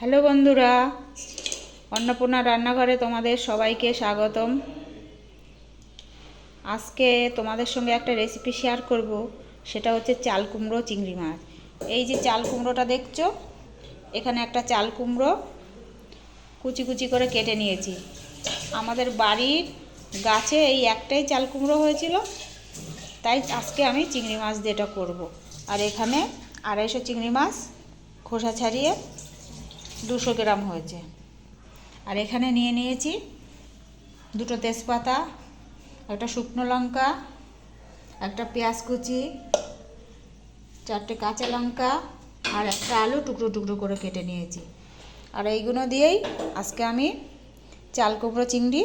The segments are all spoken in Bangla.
হ্যালো বন্ধুরা, অন্নপূর্ণা রান্নাঘরে তোমাদের সবাইকে স্বাগতম। আজকে তোমাদের সঙ্গে একটা রেসিপি শেয়ার করব, সেটা হচ্ছে চাল কুমড়ো চিংড়ি মাছ। এই যে চাল কুমড়োটা দেখছো, এখানে একটা চাল কুমড়ো কুচি কুচি করে কেটে নিয়েছি। আমাদের বাড়ির গাছে এই একটাই চাল কুমড়ো হয়েছিল, তাই আজকে আমি চিংড়ি মাছ দিয়ে এটা করবো। আর এখানে 250 চিংড়ি মাছ খোসা ছাড়িয়ে 200 গ্রাম হয়েছে। আর এখানে নিয়ে নিয়েছি 2টো তেজপাতা, একটা শুকনো লঙ্কা, একটা পেঁয়াজ কুচি, 4টে কাঁচা লঙ্কা আর একটা আলু টুকরো টুকরো করে কেটে নিয়েছি। আর এইগুলো দিয়েই আজকে আমি চাল কুমড়ো চিংড়ি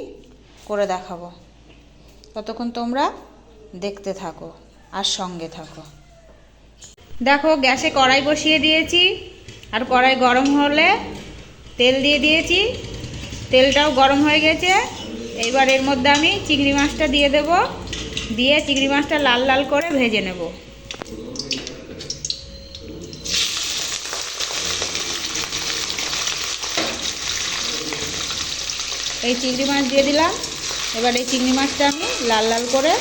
করে দেখাবো। ততক্ষণ তোমরা দেখতে থাকো আর সঙ্গে থাকো। দেখো, গ্যাসে কড়াই বসিয়ে দিয়েছি, আর কড়াই গরম হলে তেল দিয়ে দিয়েছি। তেলটাও গরম হয়ে গেছে। এইবার এর মধ্যে আমি চিংড়ি মাছটা দিয়ে দেব, দিয়ে চিংড়ি মাছটা লাল লাল করে ভেজে নেব। এই চিংড়ি মাছ দিয়ে দিলাম। এবার এই চিংড়ি মাছটা আমি লাল লাল করে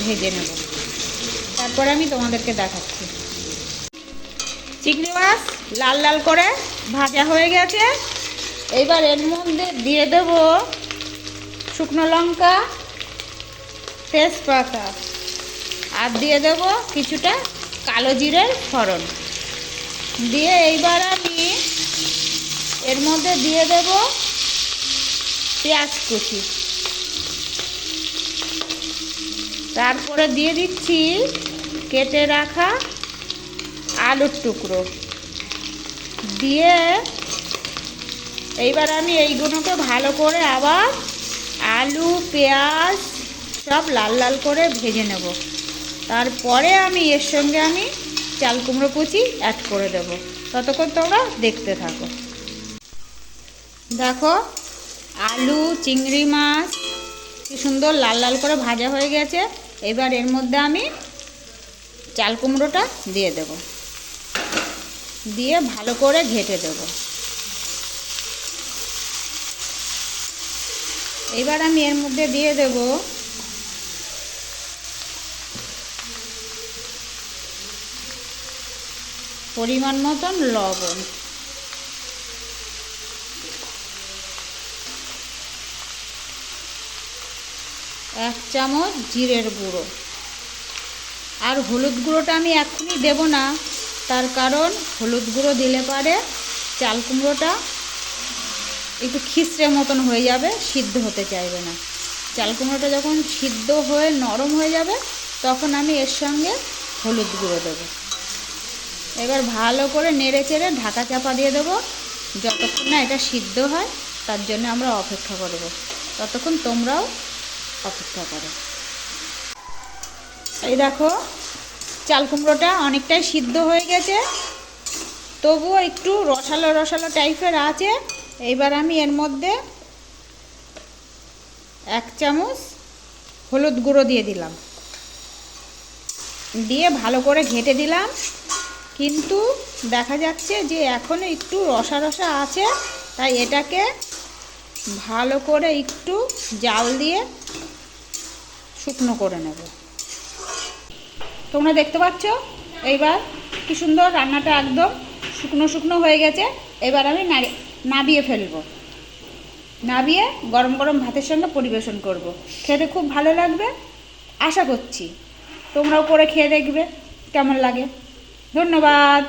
ভেজে নেব, তারপরে আমি তোমাদেরকে দেখাচ্ছি। চিংড়ি মাছ লাল লাল করে ভাজা হয়ে গেছে। এইবার এর মধ্যে দিয়ে দেব শুকনো লঙ্কা, তেজপাতা, আর দিয়ে দেব কিছুটা কালো জিরের ফোড়ন। দিয়ে এইবার আমি এর মধ্যে দিয়ে দেব পেঁয়াজ কুচি, তারপরে দিয়ে দিচ্ছি কেটে রাখা আলুর টুকরো। দিয়ে এইবার আমি এইগুলোকে ভালো করে আবার আলু পেঁয়াজ সব লাল লাল করে ভেজে নেব। তারপরে আমি এর সঙ্গে আমি চাল কুমড়ো কুচি অ্যাড করে দেব। ততক্ষণ তোমরা দেখতে থাকো। দেখো, আলু চিংড়ি মাছ কি সুন্দর লাল লাল করে ভাজা হয়ে গেছে। এবার এর মধ্যে আমি চাল কুমড়োটা দিয়ে দেব, দিয়ে ভালো করে ঘেঁটে দেব। এবার আমি এর মধ্যে দিয়ে দেব পরিমাণ মতন লবণ, এক চামচ জিরের গুঁড়ো। আর হলুদ গুঁড়োটা আমি এখনই দেব না, তার কারণ হলুদ গুঁড়ো দিলে পারে চাল কুমড়োটা একটু খিচড়ে মতন হয়ে যাবে, সিদ্ধ হতে চাইবে না। চাল কুমড়োটা যখন সিদ্ধ হয়ে নরম হয়ে যাবে, তখন আমি এর সঙ্গে হলুদ গুঁড়ো দেবো। এবার ভালো করে নেড়ে চেড়ে ঢাকা চাপা দিয়ে দেবো, যতক্ষণ না এটা সিদ্ধ হয়। তার জন্য আমরা অপেক্ষা করব। ততক্ষণ তোমরাও অপেক্ষা করো। এই দেখো, চাল কুমড়োটা অনেকটাই সিদ্ধ হয়ে গেছে, তবুও একটু রসালো রসালো টাইপের আছে। এইবার আমি এর মধ্যে 1 চামচ হলুদ গুঁড়ো দিয়ে দিলাম, দিয়ে ভালো করে ঘেঁটে দিলাম। কিন্তু দেখা যাচ্ছে যে এখনও একটু রসা রসা আছে, তাই এটাকে ভালো করে একটু জাল দিয়ে শুকনো করে নেব। তোমরা দেখতে পাচ্ছ এইবার কি সুন্দর রান্নাটা একদম শুকনো শুকনো হয়ে গেছে। এবার আমি নাবিয়ে ফেলব। নাবিয়ে গরম গরম ভাতের সঙ্গে পরিবেশন করব। খেতে খুব ভালো লাগবে, আশা করছি। তোমরাও করে খেয়ে দেখবে কেমন লাগে। ধন্যবাদ।